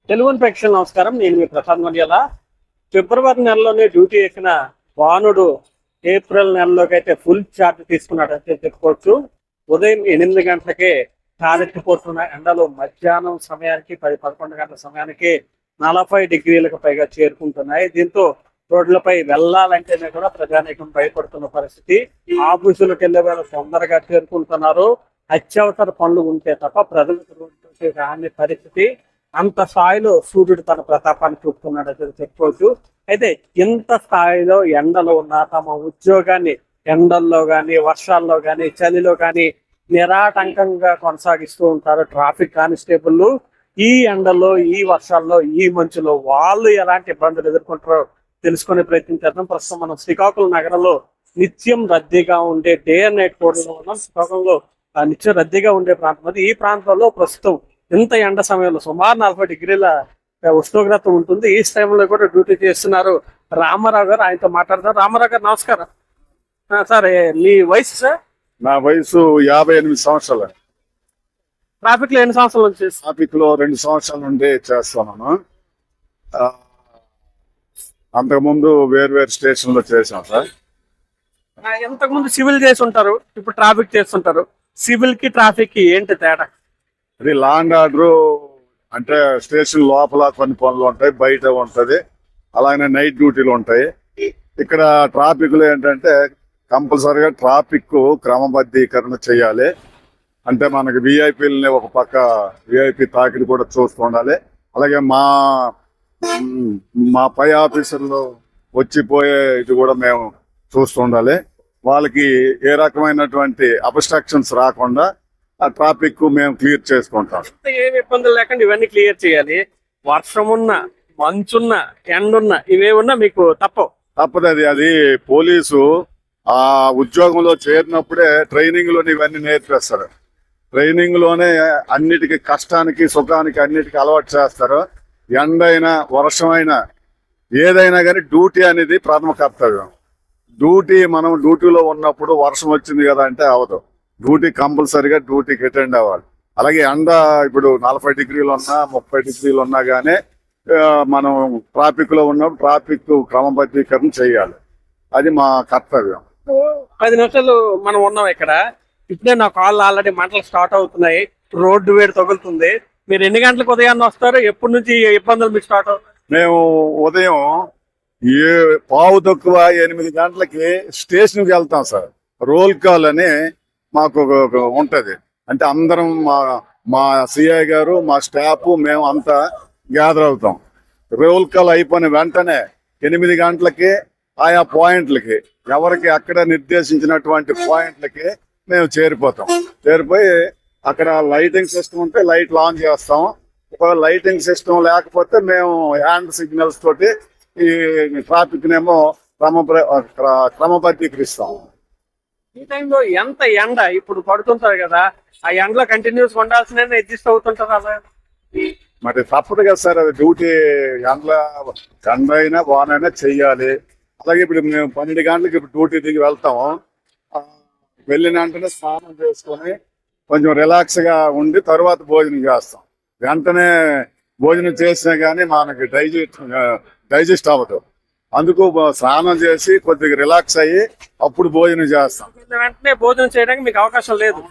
తెలుగు ప్రేక్షకులకు నమస్కారం. నేను మీ ప్రసాద్ మర్యాల. ఫిబ్రవరి నెలలోనే డ్యూటీ ఎక్కిన వాహనుడు ఏప్రిల్ నెలలోకి అయితే ఫుల్ చార్జ్ తీసుకున్నాడైతే చెప్పుకోవచ్చు. ఉదయం 8 గంటలకే తారెత్తిపోతున్న ఎండలు మధ్యాహ్నం సమయానికి 10-11 గంటల సమయానికి 40 డిగ్రీలకు పైగా చేరుకుంటున్నాయి. దీంతో రోడ్లపై వెళ్లాలంటేనే కూడా ప్రజానీకం భయపడుతున్న పరిస్థితి. ఆఫీసులకు వెళ్లే వేళ తొందరగా చేరుకుంటున్నారు. అత్యవసర పనులు ఉంటే తప్ప ప్రజలకు రోడ్డు రాని పరిస్థితి. అంత స్థాయిలో సూర్యుడు తన ప్రతాపాన్ని చూపుతున్నాడని చెప్పుకోవచ్చు. అయితే ఇంత స్థాయిలో ఎండలో ఉన్న తమ ఉద్యోగాన్ని ఎండల్లో కానీ వర్షాల్లో కానీ చలిలో కానీ నిరాటంకంగా కొనసాగిస్తూ ఉంటారు ట్రాఫిక్ కానిస్టేబుల్. ఈ ఎండల్లో ఈ వర్షాల్లో ఈ మంచులో వాళ్ళు ఎలాంటి ఇబ్బందులు ఎదుర్కొంటారో తెలుసుకునే ప్రయత్నం చేద్దాం. ప్రస్తుతం మనం శ్రీకాకుళం నగరంలో నిత్యం రద్దీగా ఉండే డే అండ్ నైట్ కోడ్లో ఉన్నాం. శ్రీకాకుళంలో నిత్యం రద్దీగా ఉండే ప్రాంతం అది. ఈ ప్రాంతంలో ప్రస్తుతం ఇంత ఎండ సమయంలో సుమారు 40 డిగ్రీల ఉష్ణోగ్రత ఉంటుంది. ఈ టైంలో కూడా డ్యూటీ చేస్తున్నారు రామారావు గారు. ఆయనతో మాట్లాడతారు. రామారావు గారు నమస్కారం. సార్, మీ వయసు సార్? నా వయసు 58 సంవత్సరాలు. ట్రాఫిక్ లో ఎన్ని సంవత్సరాల నుంచి? ట్రాఫిక్ లో 2 సంవత్సరాల నుండి చేస్తున్నాను. అంతకుముందు వేరు స్టేషన్ లో చేశాం సార్. ఇంతకు ముందు సివిల్ చేసి ఉంటారు, ఇప్పుడు ట్రాఫిక్ చేస్తుంటారు. సివిల్ కి ట్రాఫిక్ కి ఏంటి తేడా? అది లా అండ్ ఆర్డర్ అంటే స్టేషన్ లోపల కొన్ని పనులు ఉంటాయి, బయట ఉంటది. అలాగే నైట్ డ్యూటీలు ఉంటాయి. ఇక్కడ ట్రాఫిక్ లో ఏంటంటే కంపల్సరిగా ట్రాఫిక్ క్రమబద్ధీకరణ చేయాలి. అంటే మనకి విఐపీలని ఒక పక్క విఐపి తాకిడి కూడా చూస్తూ ఉండాలి. అలాగే మా పై ఆఫీసర్లు వచ్చిపోయే ఇది కూడా మేము చూస్తూ ఉండాలి. వాళ్ళకి ఏ రకమైనటువంటి అబ్స్ట్రక్షన్స్ రాకుండా ఆ ట్రాఫిక్ మేము క్లియర్ చేసుకుంటాం. ఏమి ఇబ్బందులు లేకుండా ఇవన్నీ క్లియర్ చేయాలి. వర్షం ఉన్న, మంచున్న, ఎండున్న ఇవే ఉన్నా మీకు తప్పదు. అది పోలీసు ఆ ఉద్యోగంలో చేరినప్పుడే ట్రైనింగ్ లోనే ఇవన్నీ నేర్పిస్తారు. ట్రైనింగ్ లోనే అన్నిటికీ కష్టానికి సుఖానికి అన్నిటికీ అలవాటు చేస్తారు. ఎండైనా వర్షమైనా ఏదైనా కానీ డ్యూటీ అనేది ప్రథమ కర్తవ్యం. మనం డ్యూటీలో ఉన్నప్పుడు వర్షం వచ్చింది కదా అంటే అవదు. డ్యూటీ కంపల్సరిగా డ్యూటీకి అటెండ్ అవ్వాలి. అలాగే ఎండ ఇప్పుడు 40 డిగ్రీలు ఉన్నా 30 డిగ్రీలు ఉన్నా కానీ మనం ట్రాఫిక్ లో ఉన్నప్పుడు ట్రాఫిక్ క్రమబద్ధీకరణ చేయాలి. అది మా కర్తవ్యం. 10 నిమిషాలు మనం ఉన్నాం ఇక్కడ. ఇప్పుడే నా కాళ్ళు ఆల్రెడీ మంటలు స్టార్ట్ అవుతున్నాయి. రోడ్డు వేడి తగులుతుంది. మీరు ఎన్ని గంటలకు ఉదయాన్నే వస్తారు? ఎప్పటి నుంచి ఇబ్బందులు మీకు స్టార్ట్ అవుతాయి? మేము ఉదయం 8:15 గంటలకి స్టేషన్కి వెళ్తాం సార్. రోల్ కాల్ అని మాకు ఉంటది. అంటే అందరం మా సిఐ గారు, మా స్టాఫ్, మేము అంతా గ్యాదర్ అవుతాం. రోల్ కాల్ అయిపోయిన వెంటనే 8 గంటలకి ఆయా పాయింట్లకి ఎవరికి అక్కడ నిర్దేశించినటువంటి పాయింట్లకి మేము చేరిపోయి అక్కడ లైటింగ్ సిస్టమ్ ఉంటే లైట్లు ఆన్ చేస్తాం. ఒకవేళ లైటింగ్ సిస్టమ్ లేకపోతే మేము హ్యాండ్ సిగ్నల్స్ తోటి ఈ ట్రాఫిక్ నేమో క్రమబద్ధీకరిస్తాం. ఈ టైంలో ఎంత ఎండ ఇప్పుడు పడుతుంటారు కదా, ఆ ఎండలో కంటిన్యూస్ ఉండాల్సిన అడ్జస్ట్ అవుతుంటారు అలా. మరి తప్పదు కదా సార్, అది డ్యూటీ. ఎండ అయినా వానైనా చెయ్యాలి. అలాగే ఇప్పుడు మేము 12 గంటలకి ఇప్పుడు డ్యూటీ దిగి వెళ్తాము. వెళ్ళిన వెంటనే స్నానం చేసుకొని కొంచెం రిలాక్స్ గా ఉండి తర్వాత భోజనం చేస్తాం. వెంటనే భోజనం చేసినా కానీ మనకి డైజెస్ట్ అవ్వదు. అందుకు స్నానం చేసి కొద్దిగా రిలాక్స్ అయ్యి అప్పుడు భోజనం చేస్తాం. వెంటనే భోజనం చేయడానికి మీకు అవకాశం లేదు.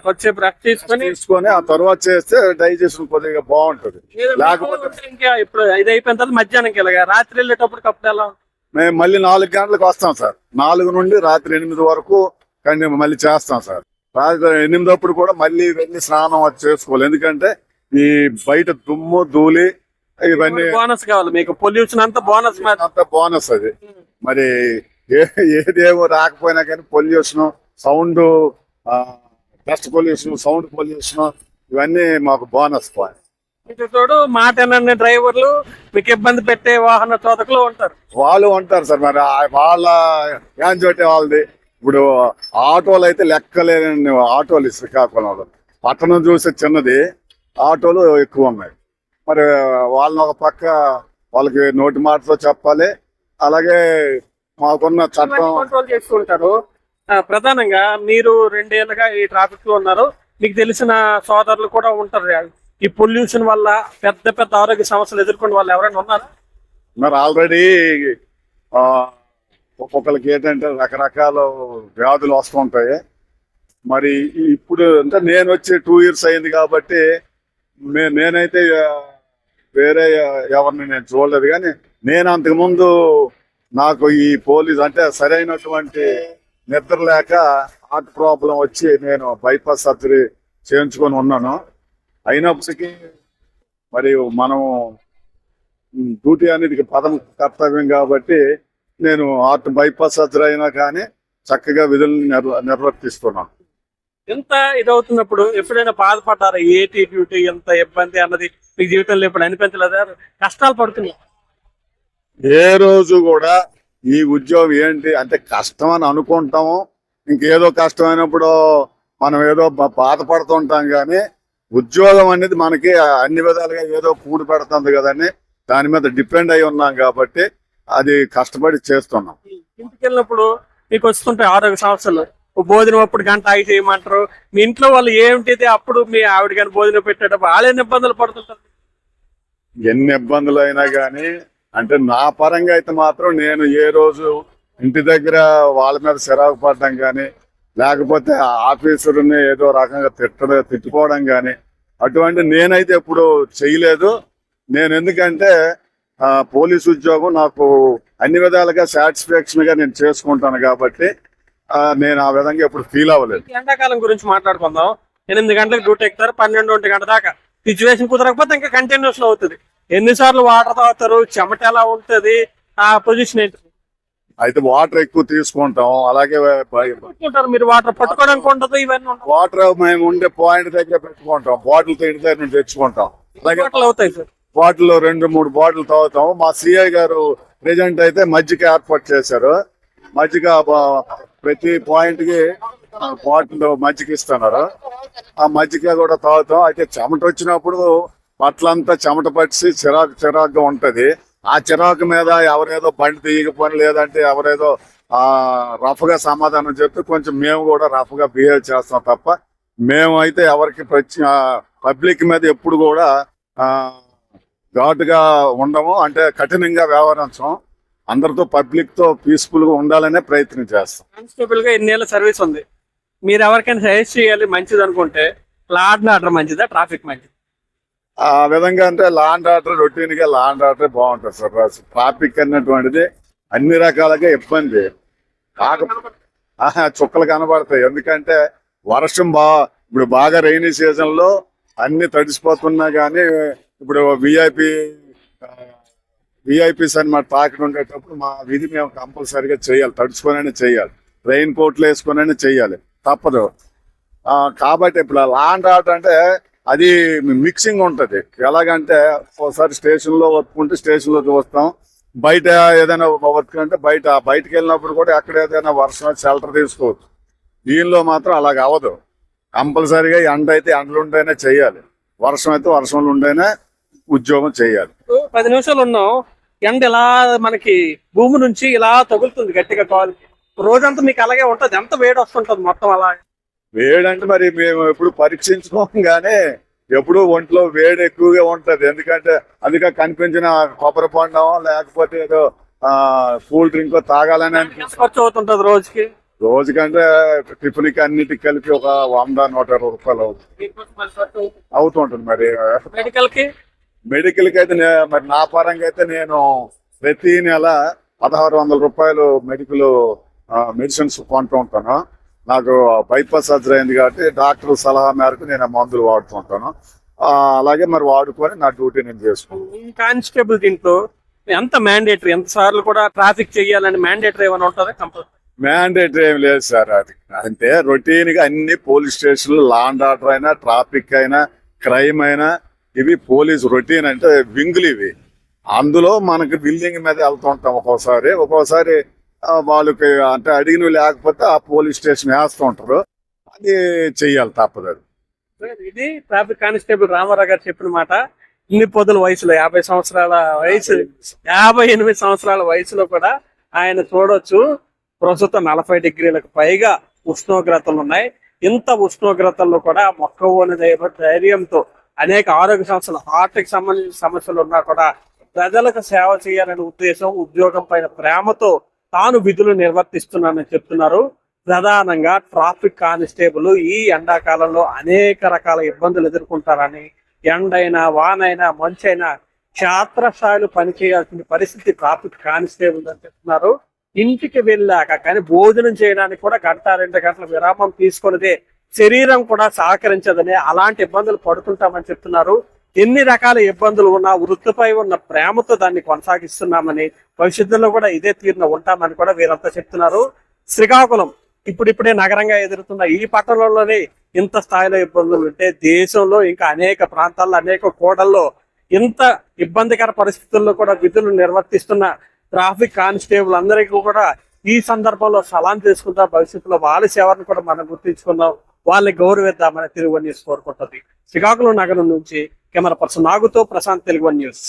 కొద్దిసేపు రెస్ట్ తీసుకొని ఆ తర్వాత చేస్తే డైజెషన్ కొద్దిగా బాగుంటది. లేకపోతే ఇంకా ఇప్పుడు ఇది అయిపోయిన తర్వాత మధ్యాహ్నం ఇలాగా రాత్రి వెళ్ళేటప్పుడు కప్పుడు ఎలా? మేము మళ్ళీ 4 గంటలకు వస్తాం సార్. 4 నుండి రాత్రి 8 వరకు మళ్ళీ చేస్తాం సార్. రాత్రి 8 అప్పుడు కూడా మళ్ళీ వెళ్ళి స్నానం చేసుకోవాలి. ఎందుకంటే ఈ బయట దుమ్ము ధూళి ఇవన్నీ బోనస్ కావాలి మీకు. పొల్యూషన్ అంతా బోనస్ అది. మరి ఏదేమో రాకపోయినా కానీ pollution, sound, dust pollution, sound pollution ఇవన్నీ మాకు బోనస్ పాయింట్. తోడు మాట డ్రైవర్లు మీకు ఇబ్బంది పెట్టే వాహన చోదకులు ఉంటారు. వాళ్ళు ఉంటారు సార్. మరి వాళ్ళ యాంజోటే వాళ్ళది. ఇప్పుడు ఆటోలు అయితే లెక్కలేని ఆటోలు శ్రీకాకుళంలో. పట్టణం చూసే చిన్నది, ఆటోలు ఎక్కువ ఉన్నాయి. మరి వాళ్ళని ఒక పక్క వాళ్ళకి నోటి మాటతో చెప్పాలి. అలాగే మాకున్న చట్టం కంట్రోల్ చేసుకుంటారు. ప్రధానంగా మీరు 2 ఏళ్ళుగా ఈ ట్రాఫిక్ లో ఉన్నారు. మీకు తెలిసిన సోదరులు కూడా ఉంటారు. ఈ పొల్యూషన్ వల్ల పెద్ద పెద్ద ఆరోగ్య సమస్యలు ఎదుర్కొన్న వాళ్ళు ఎవరైనా ఉన్నారా? మరి ఆల్రెడీ ఒక్కొక్కరికి ఏంటంటే రకరకాల వ్యాధులు వస్తుంటాయి. మరి ఇప్పుడు అంటే నేను వచ్చి 2 years అయింది కాబట్టి నేనైతే వేరే ఎవరిని నేను చూడలేదు. కానీ నేను అంతకుముందు నాకు ఈ పోలీస్ అంటే సరైనటువంటి నిద్ర లేక హార్ట్ ప్రాబ్లం వచ్చి నేను బైపాస్ సర్జరీ చేయించుకొని ఉన్నాను. అయినప్పటికీ మరి మనం డ్యూటీ అనేది పదం కర్తవ్యం కాబట్టి నేను హార్ట్ బైపాస్ సర్జరీ అయినా కానీ చక్కగా విధులను నిర్వర్తిస్తున్నాను. ఎంత ఇదవుతున్నప్పుడు ఎప్పుడైనా బాధపడ్డారా? ఏటీ డ్యూటీ ఎంత ఇబ్బంది అన్నది మీ జీవితంలో ఎప్పుడు అనిపించలేదా? కష్టాలు పడుతున్నాయి. ఏ రోజు కూడా ఈ ఉద్యోగం ఏంటి అంటే కష్టం అని అనుకుంటాము. ఇంకేదో కష్టమైనప్పుడు మనం ఏదో బాధపడుతుంటాం. కానీ ఉద్యోగం అనేది మనకి అన్ని విధాలుగా ఏదో కూడి పెడుతుంది కదని దాని మీద డిపెండ్ అయి ఉన్నాం కాబట్టి అది కష్టపడి చేస్తున్నాం. ఇంటికి వెళ్ళినప్పుడు మీకు వస్తుంటాయి ఆరోగ్య సమస్యలు. భోజనం అప్పుడు గంట ఆగి చేయమంటారు. మీ ఇంట్లో వాళ్ళు ఏమిటి అప్పుడు మీ ఆవిడ కానీ భోజనం పెట్టేటప్పుడు వాళ్ళు ఎన్ని ఇబ్బందులు పడుతుంటారు? ఎన్ని ఇబ్బందులు అయినా కానీ అంటే నా పరంగా అయితే మాత్రం నేను ఏ రోజు ఇంటి దగ్గర వాళ్ళ మీద చిరాకు పడడం కానీ లేకపోతే ఆఫీసర్ని ఏదో రకంగా తిట్టుకోవడం కానీ అటువంటి నేనైతే ఎప్పుడు చేయలేదు. నేను ఎందుకంటే పోలీస్ ఉద్యోగం నాకు అన్ని విధాలుగా సాటిస్ఫాక్షన్ గా నేను చేసుకుంటాను కాబట్టి నేను ఆ విధంగా ఎప్పుడు ఫీల్ అవ్వలేదు. ఎండాకాలం గురించి మాట్లాడుకుందాం. 8 గంటలకు డ్యూటీ ఎక్కుతారు, 12-1 గంట దాకా. సిచ్యువేషన్ కుదరకపోతే ఇంకా కంటిన్యూస్ అవుతుంది. ఎన్నిసార్లు వాటర్ తాగుతారు? చెమట ఎలా ఉంటది? ఆ పొజిషన్ ఏంటి? అయితే వాటర్ ఎక్కువ తీసుకుంటాం. అలాగే మీరు వాటర్ పట్టుకోవడానికి ఉండదు. ఇవన్నీ వాటర్ మేము ఉండే పాయింట్ దగ్గర పెట్టుకుంటాం. బాటిల్ ఇంటి దగ్గర నుంచి తెచ్చుకుంటాం. అలాగే అవుతాయి సార్. బాటిల్ 2-3 బాటిల్ తాగుతాం. మా సిఐ గారు ప్రెజెంట్ అయితే మజ్జిగ ఏర్పాటు చేశారు. మజ్జిగ ప్రతి పాయింట్ కి బాటిల్ మజ్జిగ ఇస్తున్నారు. ఆ మజ్జిగ కూడా తాగుతాం. అయితే చెమట వచ్చినప్పుడు బట్టలంతా చెమట పట్టి చిరాకుగా ఉంటది. ఆ చిరాకు మీద ఎవరేదో బండి తీయకపోని లేదంటే ఎవరేదో రఫ్ గా సమాధానం చెప్తే కొంచెం మేము కూడా రఫ్ గా బిహేవ్ చేస్తాం తప్ప మేము అయితే ఎవరికి పబ్లిక్ మీద ఎప్పుడు కూడా ఘాటుగా ఉండము. అంటే కఠినంగా వ్యవహరించం. అందరితో పబ్లిక్ తో పీస్ఫుల్ గా ఉండాలనే ప్రయత్నం చేస్తాం. కానిస్టేబుల్ గా 8 ఏళ్ళ సర్వీస్ ఉంది. మీరు ఎవరికైనా సజెస్ట్ చేయాలి మంచిది అనుకుంటే లా అండ్ ఆర్డర్ మంచిదా, ట్రాఫిక్ మంచిది? ఆ విధంగా అంటే లా అండ్ ఆర్డర్ రొటీన్ గా లా అండ్ ఆర్డర్ బాగుంటుంది సార్. ట్రాఫిక్ అన్నటువంటిది అన్ని రకాలుగా ఇబ్బంది చుక్కలు కనబడతాయి. ఎందుకంటే వర్షం ఇప్పుడు బాగా రైనీ సీజన్ లో అన్ని తడిసిపోతున్నా గానీ ఇప్పుడు విఐపీస్ అని మా ట్రాక్ ఉండేటప్పుడు మా విధి మేము కంపల్సరీగా చేయాలి. తడుచుకొనైనా చేయాలి, రెయిన్ కోట్లు వేసుకొనైనా చేయాలి, తప్పదు. కాబట్టి ఇప్పుడు లా అండ్ ఆర్డర్ అంటే అది మిక్సింగ్ ఉంటది. ఎలాగంటే ఒకసారి స్టేషన్ లో వర్క్ ఉంటే స్టేషన్ లో చూస్తాం, బయట ఏదైనా వర్క్ అంటే బయటకు వెళ్ళినప్పుడు కూడా ఎక్కడ ఏదైనా వర్షం షెల్టర్ తీసుకోవచ్చు. దీనిలో మాత్రం అలాగ అవ్వదు. కంపల్సరీగా ఎండ అయితే ఎండలు ఉంటేనే చెయ్యాలి, వర్షం అయితే వర్షంలో ఉంటేనే ఉద్యోగం చేయాలి. 10 నిమిషాలు ఉన్నాం. ఎండ ఇలా మనకి భూమి నుంచి ఇలా తగులుతుంది గట్టిగా కాలుకి. రోజంతా మీకు అలాగే ఉంటది? ఎంత వేడి వస్తుంటది మొత్తం అలా? వేడంటే మరి మేము ఎప్పుడు పరీక్షించుకోం కానీ ఎప్పుడు ఒంట్లో వేడి ఎక్కువగా ఉంటది. ఎందుకంటే అందుకే కనిపించిన కొబ్బరి పండం లేకపోతే ఏదో కూల్ డ్రింక్ తాగాలని ఖర్చు అవుతుంటది రోజుకి? రోజుకంటే టిఫిన్ కి అన్నిటికి కలిపి ఒక 100-120 రూపాయలు అవుతుంటుంది. మరి మెడికల్ కి అయితే మరి నా పరంగా అయితే నేను ప్రతి నెల 1600 రూపాయలు మెడిసిన్స్ కొంటూ ఉంటాను. నాకు బైపాస్ సర్జరీ అయింది కాబట్టి డాక్టర్ సలహా మేరకు నేను మందులు వాడుతుంటాను. అలాగే మరి వాడుకొని నా డ్యూటీ నేను చేసుకుంటాను. కానిస్టేబుల్ దీంట్లో ఎంత మ్యాండేటరీ, ఎంత సార్లు కూడా ట్రాఫిక్ చేయాలని మ్యాండేటరీ ఏమైనా ఉంటుందా? కంపల్సరీ మ్యాండేటరీ ఏమి లేదు సార్. అది అంటే రొటీన్ గా అన్ని పోలీస్ స్టేషన్లు లా అండ్ ఆర్డర్ అయినా ట్రాఫిక్ అయినా క్రైమ్ అయినా ఇవి పోలీస్ రొటీన్ అంటే వింగులు ఇవి. అందులో మనకి బిల్డింగ్ మీద వెళ్తుంటాం. ఒక్కోసారి వాళ్ళకి అంటే అడిగినవి లేకపోతే ఆ పోలీస్ స్టేషన్ వేస్తూ ఉంటారు. అది చెయ్యాలి, తప్పదు. ఇది ట్రాఫిక్ కానిస్టేబుల్ రామారావు గారు చెప్పిన మాట. ఇన్ని పొద్దుల వయసులో 50 సంవత్సరాల వయసు, 58 సంవత్సరాల వయసులో కూడా ఆయన చూడొచ్చు ప్రస్తుతం 40 డిగ్రీలకు పైగా ఉష్ణోగ్రతలు ఉన్నాయి. ఇంత ఉష్ణోగ్రతల్లో కూడా మొక్కవోని ధైర్యంతో అనేక ఆరోగ్య సమస్యలు, హార్ట్కి సంబంధించిన సమస్యలు ఉన్నా కూడా ప్రజలకు సేవ చేయాలనే ఉద్దేశం, ఉద్యోగం పైన ప్రేమతో తాను విధులు నిర్వర్తిస్తున్నానని చెప్తున్నారు. ప్రధానంగా ట్రాఫిక్ కానిస్టేబుల్ ఈ ఎండాకాలంలో అనేక రకాల ఇబ్బందులు ఎదుర్కొంటారని, ఎండైనా వానైనా మంచైనా క్షేత్రస్థాయిలో పనిచేయాల్సిన పరిస్థితి ట్రాఫిక్ కానిస్టేబుల్ అని చెప్తున్నారు. ఇంటికి వెళ్ళాక కానీ భోజనం చేయడానికి కూడా 1-2 గంటల విరామం తీసుకున్నదే శరీరం కూడా సహకరించదని, అలాంటి ఇబ్బందులు పడుతుంటామని చెప్తున్నారు. ఎన్ని రకాల ఇబ్బందులు ఉన్నా వృత్తిపై ఉన్న ప్రేమతో దాన్ని కొనసాగిస్తున్నామని, భవిష్యత్తులో కూడా ఇదే తీరున ఉంటామని కూడా వీరంతా చెప్తున్నారు. శ్రీకాకుళం ఇప్పుడిప్పుడే నగరంగా ఎదురుతున్న ఈ పట్టణంలోనే ఇంత స్థాయిలో ఇబ్బందులు ఉంటే దేశంలో ఇంకా అనేక ప్రాంతాల్లో, అనేక కూడల్లో ఇంత ఇబ్బందికర పరిస్థితుల్లో కూడా విధులు నిర్వర్తిస్తున్న ట్రాఫిక్ కానిస్టేబుల్ అందరికీ కూడా ఈ సందర్భంలో సలాం చేసుకుంటా భవిష్యత్తులో వాళ్ళ సేవలను కూడా మనం గుర్తించుకుందాం, వాళ్ళని గౌరవిద్దామని తెలుగు వన్ న్యూస్ కోరుకుంటుంది. శ్రీకాకుళం నగరం నుంచి కెమెరా పర్సన్ నాగుతో ప్రశాంత్, తెలుగు వన్ న్యూస్.